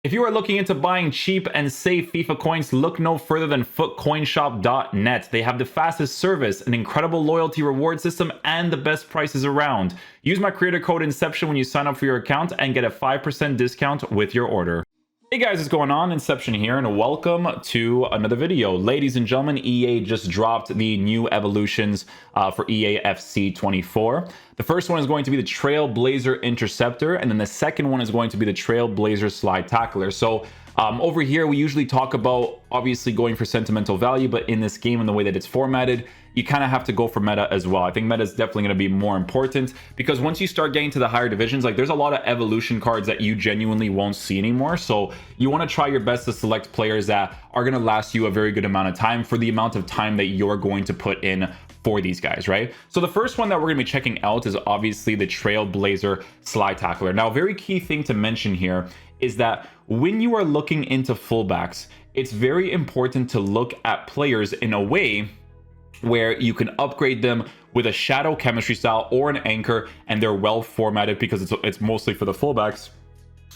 If you are looking into buying cheap and safe FIFA coins, look no further than footcoinshop.net. They have the fastest service, an incredible loyalty reward system, and the best prices around. Use my creator code Inception when you sign up for your account and get a 5% discount with your order. Hey guys, what's going on? Inception here, and welcome to another video. Ladies and gentlemen, EA just dropped the new evolutions for Eafc 24. The first one is going to be the Trailblazer Interceptor, and then the second one is going to be the Trailblazer Slide Tackler. So over here, we usually talk about obviously going for sentimental value, but in this game and the way that it's formatted, you kind of have to go for meta as well. I think meta is definitely going to be more important because once you start getting to the higher divisions, like there's a lot of evolution cards that you genuinely won't see anymore. So you want to try your best to select players that are going to last you a very good amount of time for the amount of time that you're going to put in for these guys, right? So the first one that we're going to be checking out is obviously the Trailblazer Slide Tackler. Now, a very key thing to mention here is that when you are looking into fullbacks, it's very important to look at players in a way where you can upgrade them with a shadow chemistry style or an anchor, and they're well formatted because it's mostly for the fullbacks.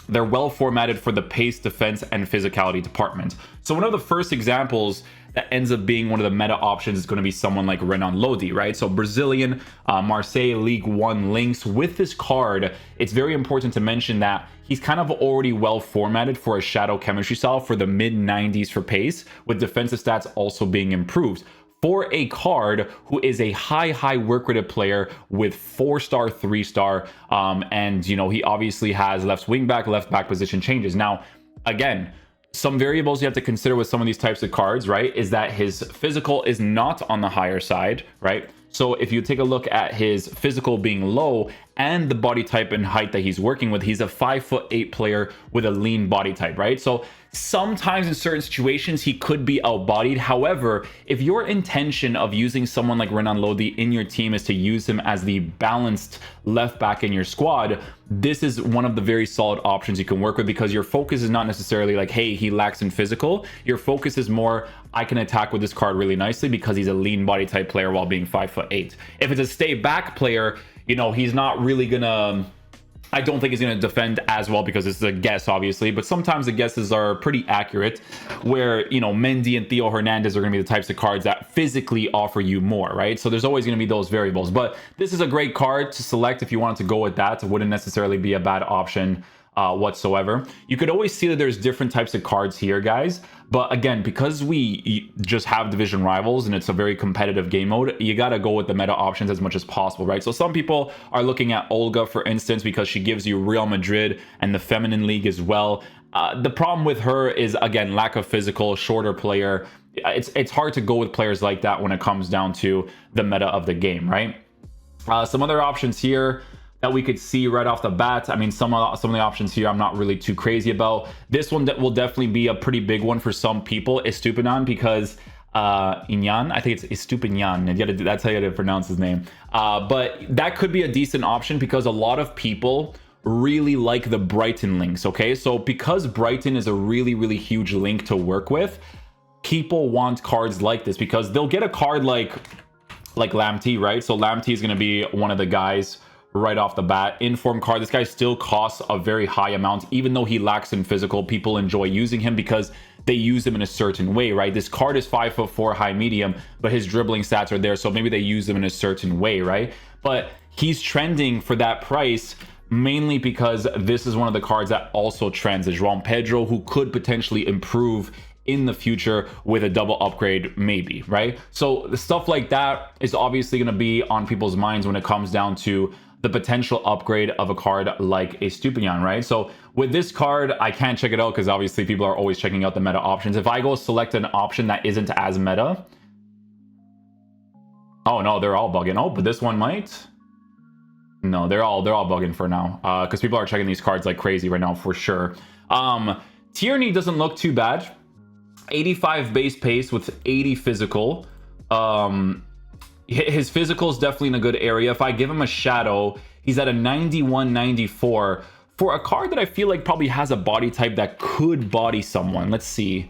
They're well formatted for the pace, defense, and physicality department. So one of the first examples that ends up being one of the meta options is going to be someone like Renan Lodi, right? So Brazilian, Marseille League One links. With this card, it's very important to mention that he's kind of already well formatted for a shadow chemistry style for the mid 90s for pace, with defensive stats also being improved. For a card who is a high work rated player with 4-star, 3-star, and you know, he obviously has left wing back, left back position changes. Now, again, some variables you have to consider with some of these types of cards, right, is that his physical is not on the higher side, right? So if you take a look at his physical being low and the body type and height that he's working with, he's a 5'8" player with a lean body type, right? So sometimes in certain situations he could be outbodied. However, if your intention of using someone like Renan Lodi in your team is to use him as the balanced left back in your squad, this is one of the very solid options you can work with, because your focus is not necessarily like, hey, he lacks in physical. Your focus is more, I can attack with this card really nicely because he's a lean body type player while being 5'8". If it's a stay back player, you know, he's not really gonna, I don't think he's going to defend as well because this is a guess, obviously, but sometimes the guesses are pretty accurate, where, you know, Mendy and Theo Hernandez are going to be the types of cards that physically offer you more, right? So there's always going to be those variables, but this is a great card to select if you wanted to go with that. It wouldn't necessarily be a bad option whatsoever. You could always see that there's different types of cards here, guys, but again, because we just have division rivals and it's a very competitive game mode, you got to go with the meta options as much as possible, right? So some people are looking at Olga, for instance, because she gives you Real Madrid and the feminine league as well. The problem with her is, again, lack of physical, shorter player. It's hard to go with players like that when it comes down to the meta of the game, right? Some other options here that we could see right off the bat. I mean, some of the options here I'm not really too crazy about. This one that will definitely be a pretty big one for some people is Estupiñán, because Inyan, I think it's Estupiñán. That's how you gotta pronounce his name. But that could be a decent option because a lot of people really like the Brighton links. Okay, so because Brighton is a really huge link to work with, people want cards like this because they'll get a card like Lamptey, right? So Lamptey is going to be one of the guys right off the bat. Inform card. This guy still costs a very high amount, even though he lacks in physical. People enjoy using him because they use him in a certain way, right? This card is 5'4" high medium, but his dribbling stats are there, so maybe they use him in a certain way, right? But he's trending for that price mainly because this is one of the cards that also trends. Is João Pedro, who could potentially improve in the future with a double upgrade, maybe, right? So the stuff like that is obviously going to be on people's minds when it comes down to the potential upgrade of a card like Estupiñán, right? So with this card, I can't check it out because obviously people are always checking out the meta options. If I go select an option that isn't as meta, oh no, they're all bugging. Oh, but this one might. No, they're all bugging for now because people are checking these cards like crazy right now for sure. Tierney doesn't look too bad. 85 base pace with 80 physical. His physical is definitely in a good area. If I give him a shadow, he's at a 91, 94 for a card that I feel like probably has a body type that could body someone. Let's see,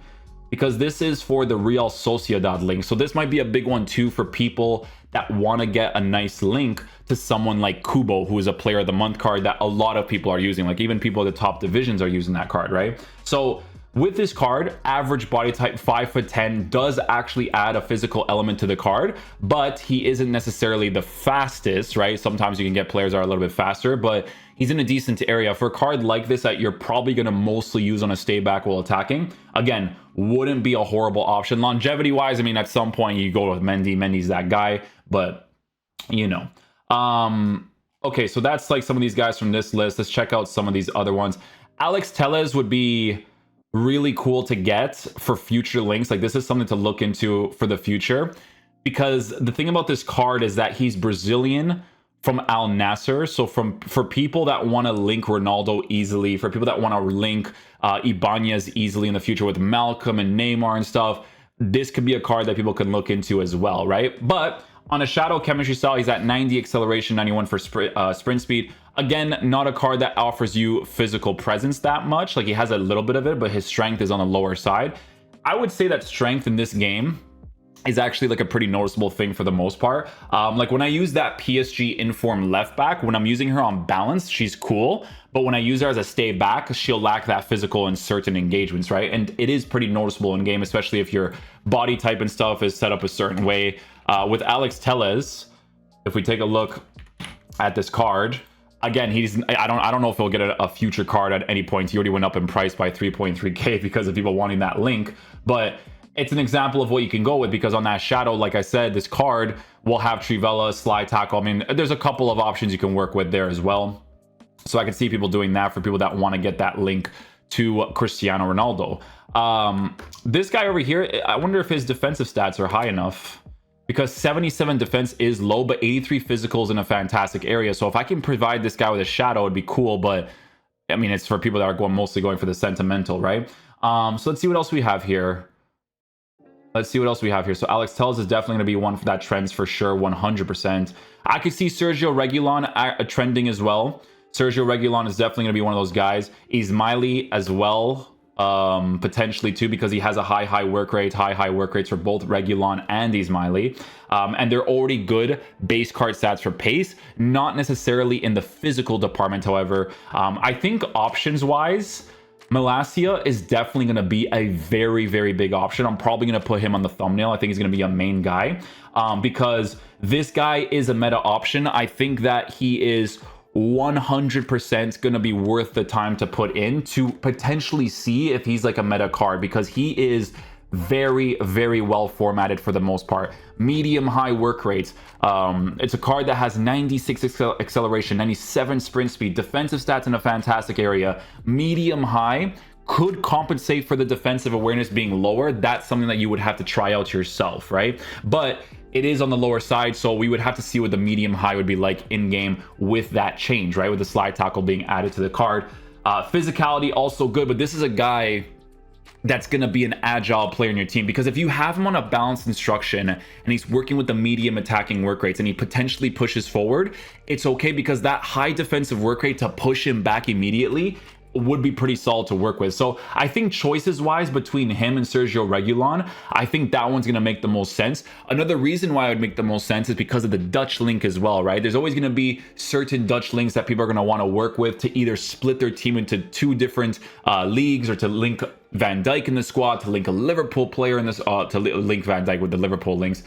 because this is for the Real Sociedad link. So this might be a big one too for people that want to get a nice link to someone like Kubo, who is a player of the month card that a lot of people are using. Like even people at the top divisions are using that card, right? So with this card, average body type 5'10" does actually add a physical element to the card, but he isn't necessarily the fastest, right? Sometimes you can get players that are a little bit faster, but he's in a decent area. For a card like this that you're probably going to mostly use on a stay back while attacking, again, wouldn't be a horrible option. Longevity wise, I mean, at some point you go with Mendy. Mendy's that guy, but you know. Okay, so that's like some of these guys from this list. Let's check out some of these other ones. Alex Telles would be really cool to get for future links. Like this is something to look into for the future, because the thing about this card is that he's Brazilian from Al Nassr. So for people that want to link Ronaldo easily, for people that want to link Ibanez easily in the future with Malcolm and Neymar and stuff, this could be a card that people can look into as well, right? But on a shadow chemistry style, he's at 90 acceleration, 91 for sprint speed. Again, not a card that offers you physical presence that much. Like he has a little bit of it, but his strength is on the lower side. I would say that strength in this game is actually like a pretty noticeable thing for the most part. Like when I use that PSG inform left back, when I'm using her on balance, she's cool. But when I use her as a stay back, she'll lack that physical in certain engagements, right? And it is pretty noticeable in game, especially if your body type and stuff is set up a certain way. With Alex Telles, if we take a look at this card, again, I don't know if he'll get a future card at any point. He already went up in price by 3.3k because of people wanting that link, but it's an example of what you can go with, because on that shadow, like I said, this card will have Trivela, slide tackle. I mean, there's a couple of options you can work with there as well. So I can see people doing that for people that want to get that link to Cristiano Ronaldo. This guy over here, I wonder if his defensive stats are high enough, because 77 defense is low, but 83 physicals in a fantastic area. So if I can provide this guy with a shadow, it'd be cool. But I mean, it's for people that are mostly going for the sentimental, right? So let's see what else we have here. So Alex Telles is definitely going to be one for that trends for sure, 100%. I could see Sergio Reguilon trending as well. Sergio Reguilon is definitely going to be one of those guys. Ismaili as well, potentially too, because he has a high work rates for both Reguilon and Ismaili. And they're already good base card stats for pace, not necessarily in the physical department. However, I think options wise, Malacia is definitely going to be a very big option. I'm probably going to put him on the thumbnail. I think he's going to be a main guy, because this guy is a meta option. I think that he is 100% going to be worth the time to put in to potentially see if he's like a meta card, because he is very well formatted for the most part. Medium high work rates. It's a card that has 96 acceleration, 97 sprint speed, defensive stats in a fantastic area. Medium high could compensate for the defensive awareness being lower. That's something that you would have to try out yourself, right? But it is on the lower side, so we would have to see what the medium high would be like in game with that change, right? With the slide tackle being added to the card. Physicality also good, but this is a guy that's going to be an agile player in your team, because if you have him on a balanced instruction and he's working with the medium attacking work rates and he potentially pushes forward, it's okay, because that high defensive work rate to push him back immediately would be pretty solid to work with. So I think choices wise between him and Sergio Reguilon, I think that one's going to make the most sense. Another reason why it would make the most sense is because of the Dutch link as well, right? There's always going to be certain Dutch links that people are going to want to work with to either split their team into two different leagues, or to link Van Dijk in the squad, to link a Liverpool player in this, to link Van Dijk with the Liverpool links,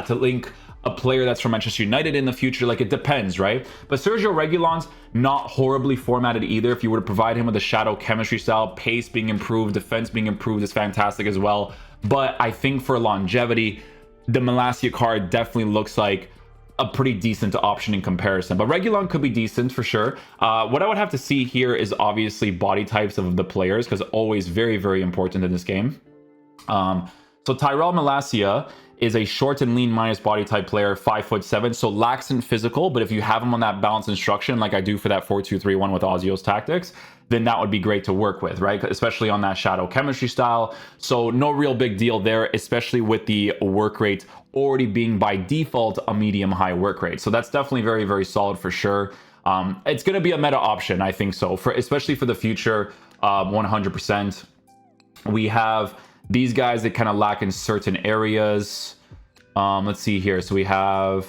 to link a player that's from Manchester United in the future. Like, it depends, right? But Sergio Reguilon's not horribly formatted either. If you were to provide him with a shadow chemistry style, pace being improved, defense being improved is fantastic as well. But I think for longevity, the Malacia card definitely looks like a pretty decent option in comparison. But Reguilon could be decent for sure. What I would have to see here is obviously body types of the players, because always very important in this game. So Tyrell Malacia is a short and lean minus body type player, 5'7", so lacks in physical. But if you have him on that balanced instruction, like I do for that 4-2-3-1 with Ozio's tactics, then that would be great to work with, right? Especially on that shadow chemistry style. So no real big deal there, especially with the work rate already being by default a medium high work rate. So that's definitely very solid for sure. It's going to be a meta option, I think so, especially for the future, 100%. We have these guys that kind of lack in certain areas. Let's see here. So we have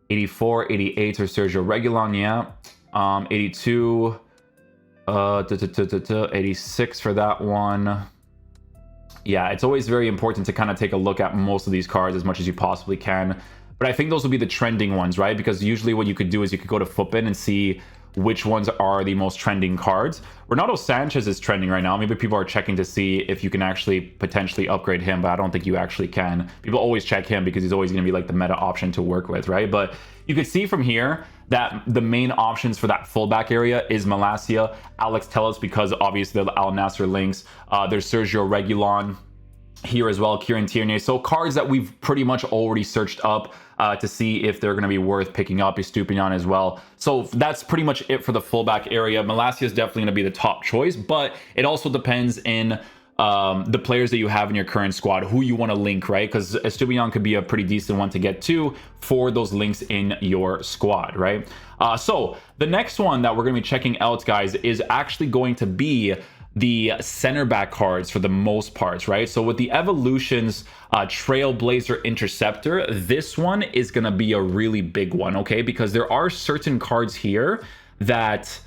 84, 88 for Sergio Reguilon, yeah. 82, 86 for that one. Yeah, it's always very important to kind of take a look at most of these cards as much as you possibly can. But I think those will be the trending ones, right? Because usually what you could do is you could go to Futbin and see which ones are the most trending cards. Renato Sanchez is trending right now. Maybe people are checking to see if you can actually potentially upgrade him, but I don't think you actually can. People always check him because he's always going to be like the meta option to work with, right? But you could see from here that the main options for that fullback area is Malacia, Alex Telles, because obviously the Al Nassr links. There's Sergio Reguilon here as well, Kieran Tierney. So cards that we've pretty much already searched up to see if they're going to be worth picking up. Estupiñán as well. So that's pretty much it for the fullback area. Malacia is definitely going to be the top choice, but it also depends in the players that you have in your current squad, who you want to link, right? Because Estupiñán could be a pretty decent one to get to for those links in your squad, right? So the next one that we're going to be checking out, guys, is actually going to be the center back cards for the most parts, right? So with the Evolutions Trailblazer Interceptor, this one is going to be a really big one, okay? Because there are certain cards here that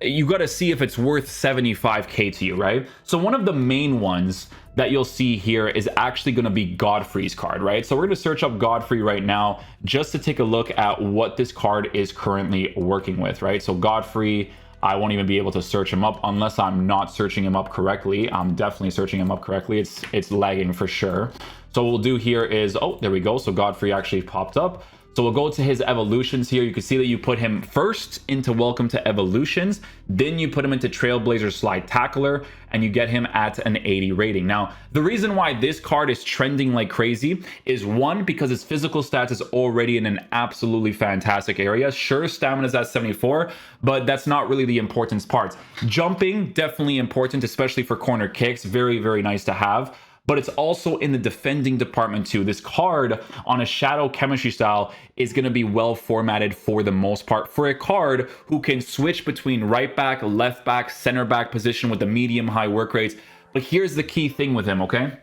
you got to see if it's worth 75k to you, right? So one of the main ones that you'll see here is actually going to be Godfrey's card, right? So we're going to search up Godfrey right now just to take a look at what this card is currently working with, right? So Godfrey, I won't even be able to search him up unless I'm not searching him up correctly. I'm definitely searching him up correctly. It's lagging for sure. So what we'll do here is, oh, there we go. So Godfrey actually popped up. So we'll go to his evolutions here. You can see that you put him first into Welcome to Evolutions, then you put him into Trailblazer Slide Tackler, and you get him at an 80 rating. Now, the reason why this card is trending like crazy is, one, because his physical stats is already in an absolutely fantastic area. Sure, stamina is at 74, but that's not really the importance part. Jumping, definitely important, especially for corner kicks. Very, very nice to have. But it's also in the defending department too. This card on a shadow chemistry style is going to be well formatted for the most part for a card who can switch between right back, left back, center back position with the medium high work rates. But here's the key thing with him, okay?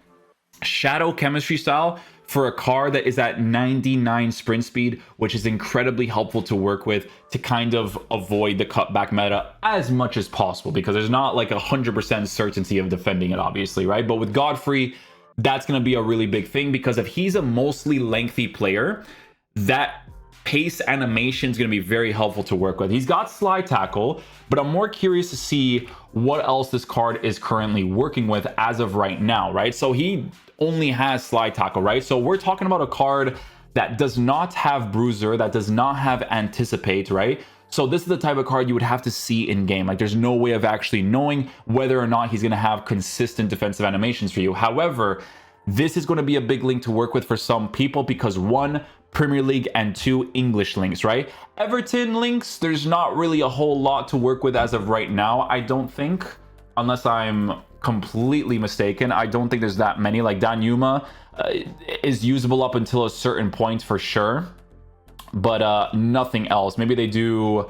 Shadow chemistry style for a car that is at 99 sprint speed, which is incredibly helpful to work with to kind of avoid the cutback meta as much as possible, because there's not like 100% certainty of defending it, obviously, right? But with Godfrey, that's going to be a really big thing, because if he's a mostly lengthy player, that pace animation is going to be very helpful to work with. He's got slide tackle, but I'm more curious to see what else this card is currently working with as of right now, right? So he only has slide tackle, right? So we're talking about a card that does not have bruiser, that does not have anticipate, right? So this is the type of card you would have to see in game. Like, there's no way of actually knowing whether or not he's going to have consistent defensive animations for you. However, this is going to be a big link to work with for some people because, one, Premier League, and two, English links, right? Everton links, there's not really a whole lot to work with as of right now, I don't think, unless I'm completely mistaken. I don't think there's that many. Like Danjuma is usable up until a certain point for sure, but nothing else. Maybe they do.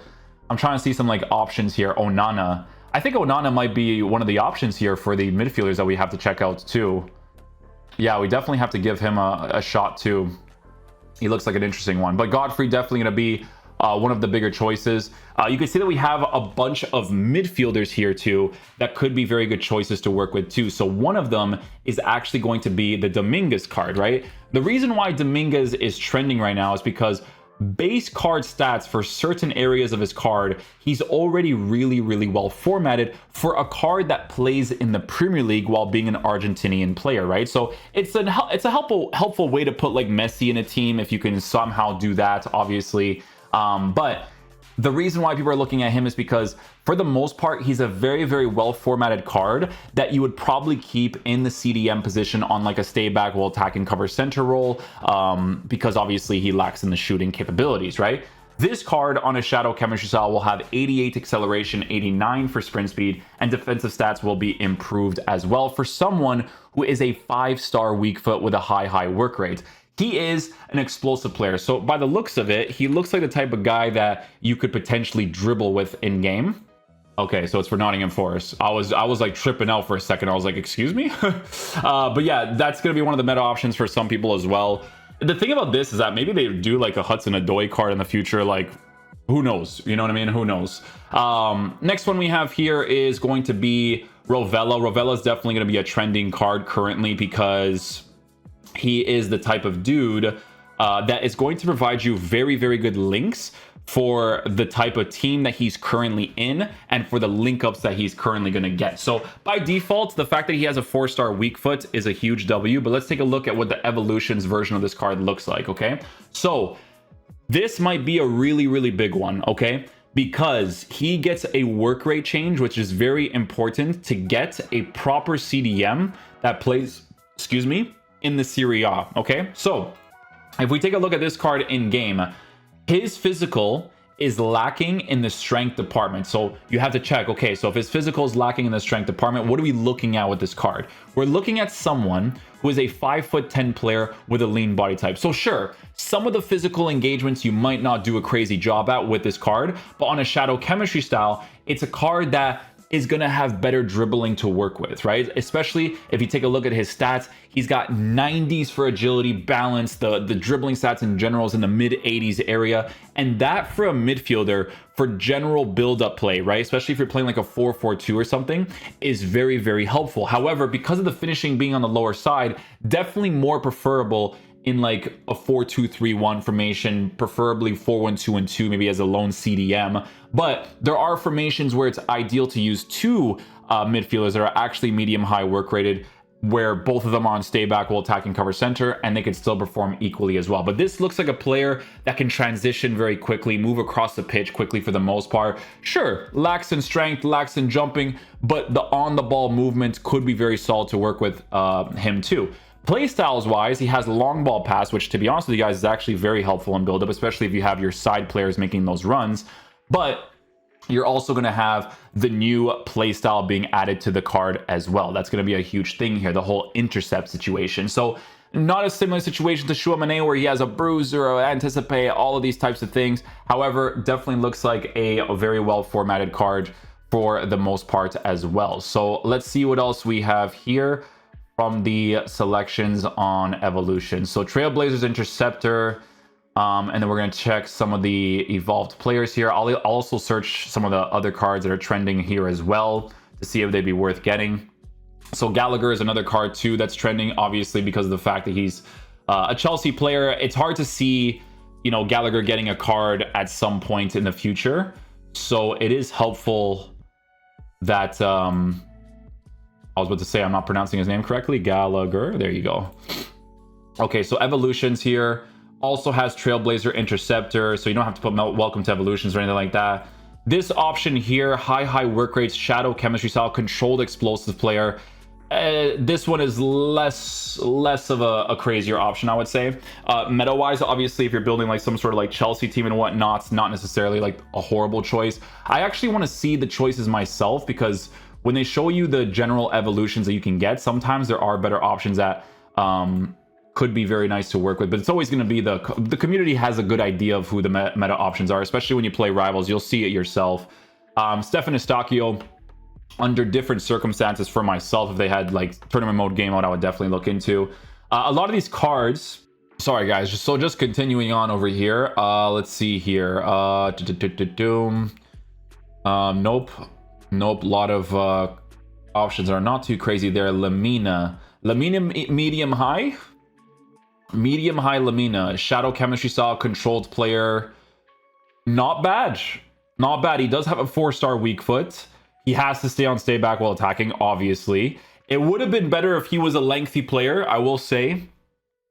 I'm trying to see some like options here. Onana, I think Onana might be one of the options here for the midfielders that we have to check out too. Yeah, we definitely have to give him a shot too. He looks like an interesting one. But Godfrey definitely going to be one of the bigger choices. You can see that we have a bunch of midfielders here too that could be very good choices to work with too. So one of them is actually going to be the Dominguez card, right? The reason why Dominguez is trending right now is because base card stats for certain areas of his card, he's already really well formatted for a card that plays in the Premier League while being an Argentinian player, right? So it's a helpful way to put like Messi in a team if you can somehow do that, obviously. But the reason why people are looking at him is because, for the most part, he's a very well formatted card that you would probably keep in the CDM position on like a stay back while attacking cover center role, because obviously he lacks in the shooting capabilities, right? This card on a shadow chemistry style will have 88 acceleration, 89 for sprint speed, and defensive stats will be improved as well for someone who is a 5-star weak foot with a high work rate. He is an explosive player. So by the looks of it, he looks like the type of guy that you could potentially dribble with in game. Okay, so it's for Nottingham Forest. I was like tripping out for a second. I was like, excuse me? But yeah, that's going to be one of the meta options for some people as well. The thing about this is that maybe they do like a Hudson-Odoi card in the future. Like, who knows? You know what I mean? Who knows? Next one we have here is going to be Rovella. Rovella is definitely going to be a trending card currently because he is the type of dude that is going to provide you very, very good links for the type of team that he's currently in and for the link ups that he's currently going to get. So by default, the fact that he has a 4-star weak foot is a huge W, but let's take a look at what the evolutions version of this card looks like. Okay, so this might be a really, really big one. Okay, because he gets a work rate change, which is very important to get a proper CDM that plays, excuse me, in the Serie A. Okay, so if we take a look at this card in game, his physical is lacking in the strength department. So you have to check, okay, so if his physical is lacking in the strength department, what are we looking at with this card? We're looking at someone who is a 5'10" player with a lean body type. So sure, some of the physical engagements you might not do a crazy job at with this card, but on a shadow chemistry style, it's a card that is going to have better dribbling to work with, right? Especially if you take a look at his stats, he's got 90s for agility, balance, the dribbling stats in general is in the mid 80s area. And that for a midfielder, for general build-up play, right? Especially if you're playing like a 4-4-2 or something, is very, very helpful. However, because of the finishing being on the lower side, definitely more preferable in like a 4-2-3-1 formation, preferably 4-1-2-2, maybe as a lone CDM. But there are formations where it's ideal to use two midfielders that are actually medium-high work rated, where both of them are on stay back while attacking cover center, and they can still perform equally as well. But this looks like a player that can transition very quickly, move across the pitch quickly for the most part. Sure, lacks in strength, lacks in jumping, but the on-the-ball movement could be very solid to work with him too. Playstyles wise, he has long ball pass, which to be honest with you guys is actually very helpful in build up, especially if you have your side players making those runs. But you're also going to have the new playstyle being added to the card as well. That's going to be a huge thing here, the whole intercept situation. So not a similar situation to Chouamani where he has a bruiser or anticipate, all of these types of things. However, definitely looks like a very well formatted card for the most part as well. So let's see what else we have here from the selections on evolution. So Trailblazer's Interceptor, and then we're going to check some of the evolved players here. I'll also search some of the other cards that are trending here as well to see if they'd be worth getting. So Gallagher is another card too that's trending, obviously because of the fact that he's a Chelsea player. It's hard to see, you know, Gallagher getting a card at some point in the future. So it is helpful that I was about to say I'm not pronouncing his name correctly. Gallagher. There you go. Okay, so evolutions here also has Trailblazer Interceptor, so you don't have to put welcome to evolutions or anything like that. This option here, high work rates, shadow chemistry style, controlled explosive player. This one is less of a crazier option, I would say. Meta wise, obviously, if you're building like some sort of like Chelsea team and whatnot, it's not necessarily like a horrible choice. I actually want to see the choices myself because when they show you the general evolutions that you can get, sometimes there are better options that could be very nice to work with. But it's always going to be the community has a good idea of who the meta options are, especially when you play rivals. You'll see it yourself. Stefan Eustachio, under different circumstances for myself, if they had like tournament mode game mode, I would definitely look into. A lot of these cards, sorry guys, just continuing on over here. Let's see here. Nope, a lot of options are not too crazy there. Lamina medium high Lamina, shadow chemistry style, controlled player. Not bad. He does have a 4-star weak foot. He has to stay on stay back while attacking, obviously. It would have been better if he was a lengthy player, I will say,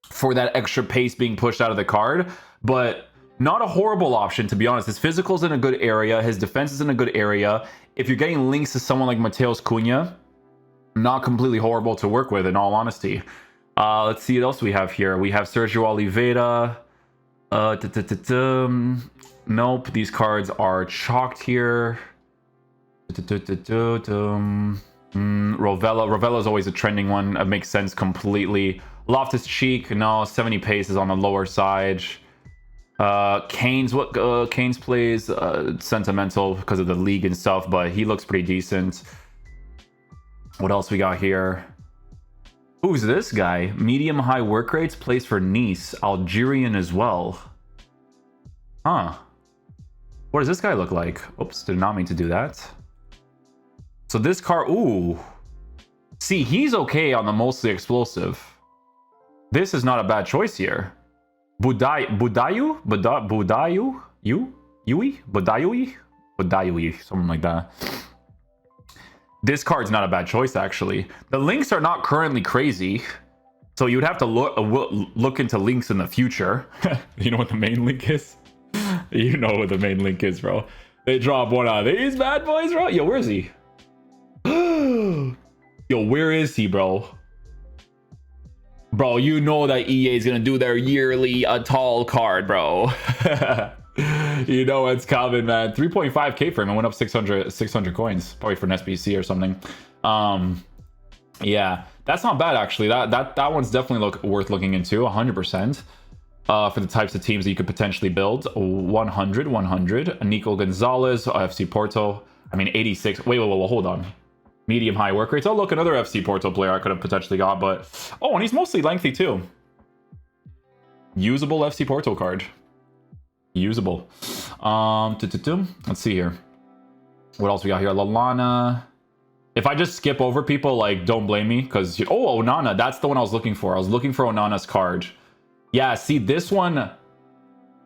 for that extra pace being pushed out of the card, but not a horrible option, to be honest. His physical's in a good area. His defense is in a good area. If you're getting links to someone like Mateus Cunha, not completely horrible to work with, in all honesty. Let's see what else we have here. We have Sergio Oliveira. Nope, these cards are chalked here. Rovella is always a trending one. It makes sense completely. Loftus-Cheek, no, 70 pace is on the lower side. Keynes plays sentimental because of the league and stuff, but he looks pretty decent. What else we got here? Who's this guy? Medium high work rates, plays for Nice, Algerian as well. Huh. What does this guy look like? Oops, did not mean to do that. So this car, ooh. See, he's okay on the mostly explosive. This is not a bad choice here. Budayu? Budayui? Something like that. This card's not a bad choice, actually. The links are not currently crazy. So you'd have to look into links in the future. You know what the main link is? You know what the main link is, bro. They drop one of these bad boys, bro. Yo, where is he? Yo, where is he, bro? Bro, you know that EA is gonna do their yearly tall card, bro. You know it's coming, man. 3.5k for him. I went up 600 coins, probably for an SBC or something. Yeah, that's not bad actually. That one's definitely worth looking into. 100%. For the types of teams that you could potentially build. 100. Nico Gonzalez, FC Porto. I mean 86. Wait, hold on. Medium high work rates. Oh, look, another FC Porto player I could have potentially got, but oh, and he's mostly lengthy too. Usable FC Porto card. Usable. Let's see here. What else we got here? Lallana. If I just skip over people, like, don't blame me, because oh, Onana, that's the one I was looking for. I was looking for Onana's card. Yeah, see, this one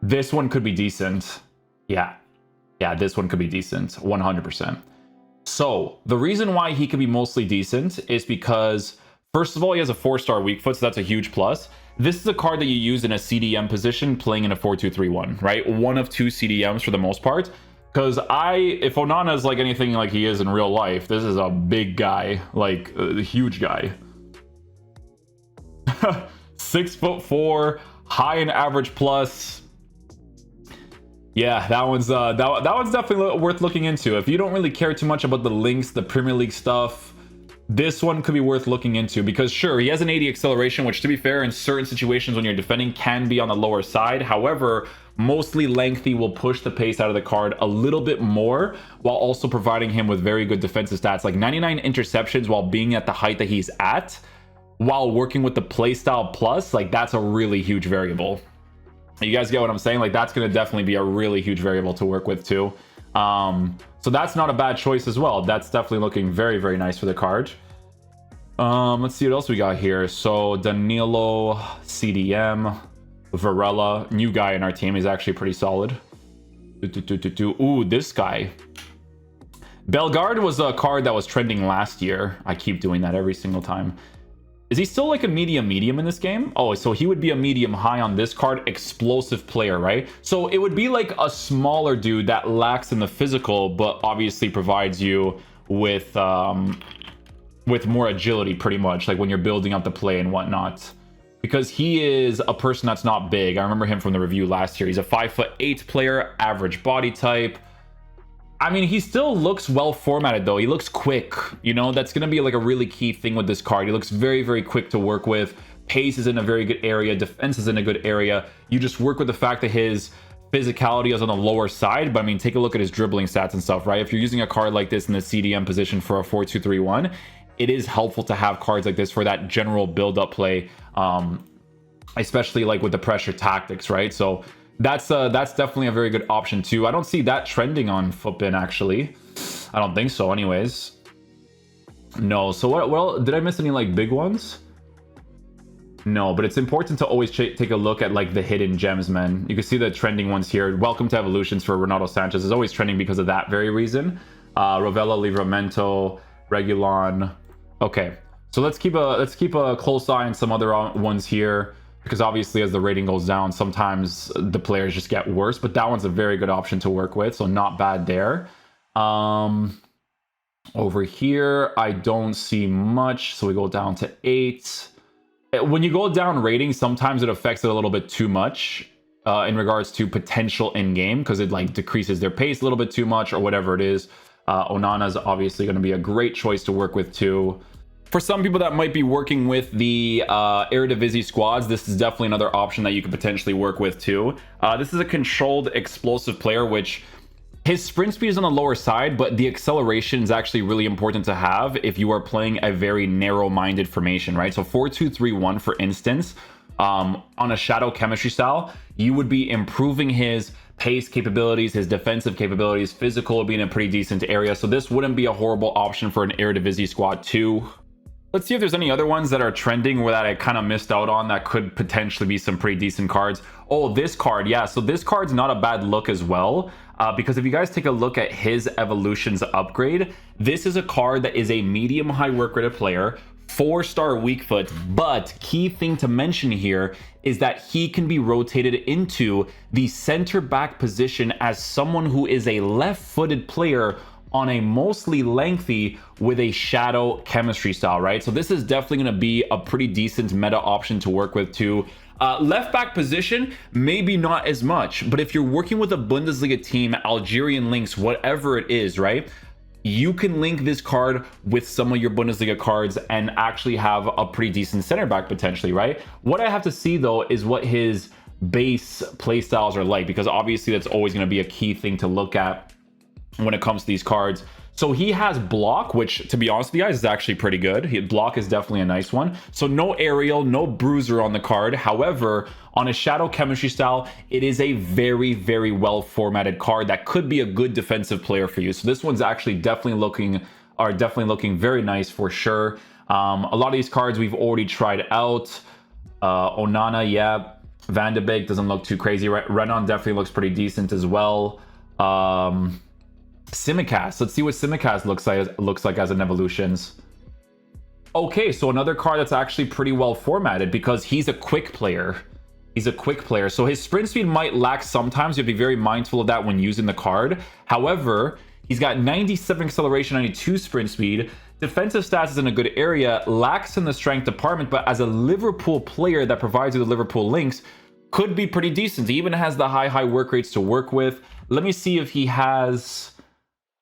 could be decent. Yeah, this one could be decent. 100%. So the reason why he could be mostly decent is because, first of all, he has a 4-star weak foot, so that's a huge plus. This is a card that you use in a CDM position playing in a 4-2-3-1, right? One of 2 CDMs for the most part. Because if Onana is like anything like he is in real life, this is a big guy, like a huge guy. 6'4", high in average plus. Yeah, that one's definitely worth looking into. If you don't really care too much about the links, the Premier League stuff, this one could be worth looking into, because sure, he has an 80 acceleration, which to be fair, in certain situations when you're defending can be on the lower side. However, mostly lengthy will push the pace out of the card a little bit more, while also providing him with very good defensive stats, like 99 interceptions while being at the height that he's at, while working with the playstyle plus. Like, that's a really huge variable. You guys get what I'm saying? Like, that's going to definitely be a really huge variable to work with too. So that's not a bad choice as well. That's definitely looking very, very nice for the card. Let's see what else we got here. So Danilo, CDM, Varela, new guy in our team. Is actually pretty solid. Ooh, this guy. Bellegarde was a card that was trending last year. I keep doing that every single time. Is he still like a medium in this game? Oh, so he would be a medium high on this card. Explosive player, right? So it would be like a smaller dude that lacks in the physical, but obviously provides you with more agility, pretty much, like when you're building up the play and whatnot. Because he is a person that's not big. I remember him from the review last year. He's a 5'8" player, average body type. I mean, he still looks well formatted though. He looks quick, you know, that's going to be like a really key thing with this card. He looks very, very quick to work with. Pace is in a very good area. Defense is in a good area. You just work with the fact that his physicality is on the lower side, but I mean, take a look at his dribbling stats and stuff, right? If you're using a card like this in the CDM position for a 4-2-3-1, it is helpful to have cards like this for that general build-up play, especially like with the pressure tactics, right? So that's definitely a very good option too. I don't see that trending on Footbin actually. I don't think so anyways. No, so what, well, did I miss any like big ones? No, but it's important to always take a look at like the hidden gems, man. You can see the trending ones here. Welcome to Evolutions for Ronaldo Sanchez is always trending because of that very reason. Rovella, Livramento, Regulon. Okay, so let's keep a close eye on some other ones here, because obviously as the rating goes down, sometimes the players just get worse, but that one's a very good option to work with, so not bad there. Over here, I don't see much, so we go down to 8. When you go down rating, sometimes it affects it a little bit too much in regards to potential in-game, because it like decreases their pace a little bit too much or whatever it is. Onana is obviously going to be a great choice to work with too. For some people that might be working with the Eredivisie squads, this is definitely another option that you could potentially work with too. This is a controlled explosive player, which His sprint speed is on the lower side, but the acceleration is actually really important to have if you are playing a very narrow-minded formation, right? So 4-2-3-1, for instance, on a shadow chemistry style, you would be improving his pace capabilities, his defensive capabilities, physical would be in a pretty decent area. So this wouldn't be a horrible option for an Eredivisie squad too. Let's see if there's any other ones that are trending where that I kind of missed out on that could potentially be some pretty decent cards. Oh, this card. Yeah, so this card's not a bad look as well. Because if you guys take a look at his evolutions upgrade, this is a card that is a medium high work rate player, 4-star weak foot, but key thing to mention here is that he can be rotated into the center back position as someone who is a left-footed player on a mostly lengthy with a shadow chemistry style, right? So this is definitely going to be a pretty decent meta option to work with too. Left back position, maybe not as much, but if you're working with a Bundesliga team, Algerian links, whatever it is, right? You can link this card with some of your Bundesliga cards and actually have a pretty decent center back potentially, right? What I have to see though is what his base play styles are like, because obviously that's always going to be a key thing to look at when it comes to these cards. So he has block, which to be honest with you guys is actually pretty good. Block is definitely a nice one. So no aerial, no bruiser on the card. However, on a shadow chemistry style, it is a very, very well formatted card that could be a good defensive player for you. So this one's actually definitely looking very nice for sure. A lot of these cards we've already tried out. Onana, yeah. Van de Beek doesn't look too crazy. Renan definitely looks pretty decent as well. Simicast. Let's see what Simicast looks like as an evolutions. Okay, so another card that's actually pretty well formatted because he's a quick player. He's a quick player. So his sprint speed might lack sometimes. You have to be very mindful of that when using the card. However, he's got 97 acceleration, 92 sprint speed. Defensive stats is in a good area. Lacks in the strength department, but as a Liverpool player that provides you the Liverpool links, could be pretty decent. He even has the high work rates to work with. Let me see if he has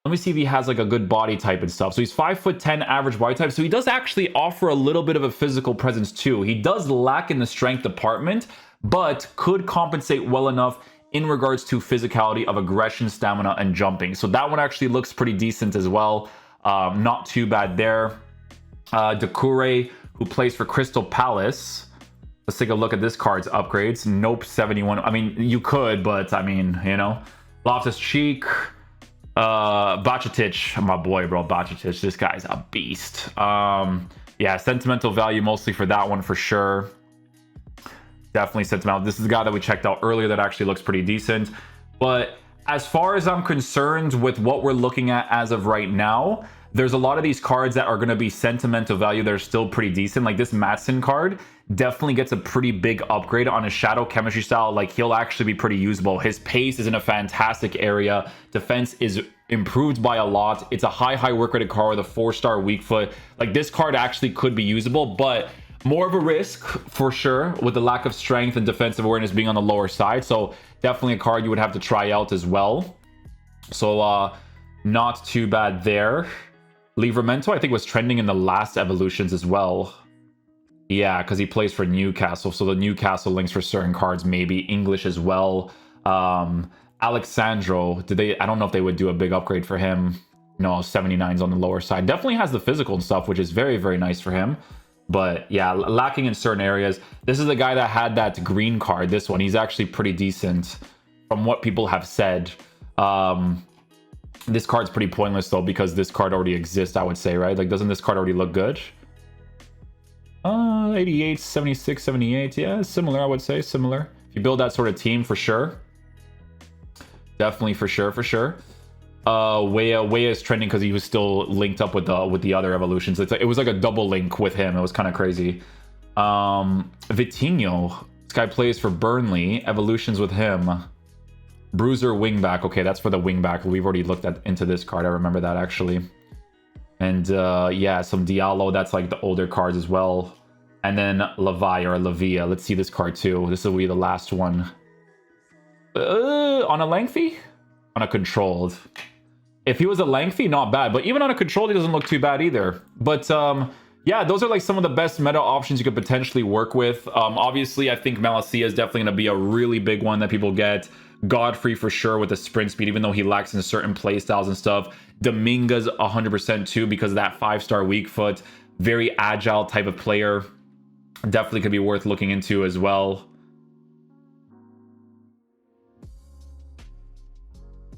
like a good body type and stuff. So he's 5'10", average body type. So he does actually offer a little bit of a physical presence too. He does lack in the strength department, but could compensate well enough in regards to physicality of aggression, stamina, and jumping. So that one actually looks pretty decent as well. Not too bad there. Doucouré, who plays for Crystal Palace. Let's take a look at this card's upgrades. Nope, 71. I mean, you could, but I mean, you know. Loftus-Cheek. Bacetic, my boy, bro. Bacetic, this guy's a beast. Yeah, sentimental value mostly for that one for sure. Definitely sentimental. This is the guy that we checked out earlier that actually looks pretty decent. But as far as I'm concerned with what we're looking at as of right now, there's a lot of these cards that are going to be sentimental value that are still pretty decent. Like this Matson card definitely gets a pretty big upgrade on a shadow chemistry style. Like he'll actually be pretty usable. His pace is in a fantastic area. Defense is improved by a lot. It's a high work rated card with a 4-star weak foot. Like this card actually could be usable, but more of a risk for sure with the lack of strength and defensive awareness being on the lower side. So definitely a card you would have to try out as well. So not too bad there. Livramento, I think, was trending in the last evolutions as well. Yeah, because he plays for Newcastle. So the Newcastle links for certain cards, maybe English as well. Alexandro, I don't know if they would do a big upgrade for him. No, 79's on the lower side. Definitely has the physical and stuff, which is very nice for him. But yeah, lacking in certain areas. This is the guy that had that green card. This one, he's actually pretty decent from what people have said. This card's pretty pointless though, because this card already exists, I would say, right? Like, doesn't this card already look good? 88, 76, 78. Yeah, similar, I would say. Similar. If you build that sort of team, for sure. Definitely, for sure. Weah is trending because he was still linked up with the other evolutions. It was like a double link with him. It was kind of crazy. Vitinho. This guy plays for Burnley. Evolutions with him. Bruiser wingback. Okay, that's for the wingback. We've already looked into this card. I remember that actually. And yeah, some Diallo. That's like the older cards as well. And then Levi or Lavia. Let's see this card too. This will be the last one. On a lengthy? On a controlled. If he was a lengthy, not bad. But even on a controlled, he doesn't look too bad either. But yeah, those are like some of the best meta options you could potentially work with. Obviously, I think Malacia is definitely going to be a really big one that people get. Godfrey for sure with the sprint speed, even though he lacks in certain play styles and stuff. Dominguez 100% too, because of that 5-star weak foot. Very agile type of player. Definitely could be worth looking into as well.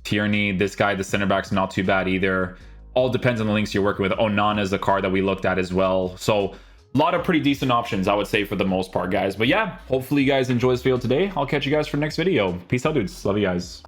Tierney, this guy, the center back's not too bad either. All depends on the links you're working with. Onana is the card that we looked at as well. So a lot of pretty decent options, I would say, for the most part, guys. But yeah, hopefully you guys enjoy this video today. I'll catch you guys for the next video. Peace out, dudes. Love you guys.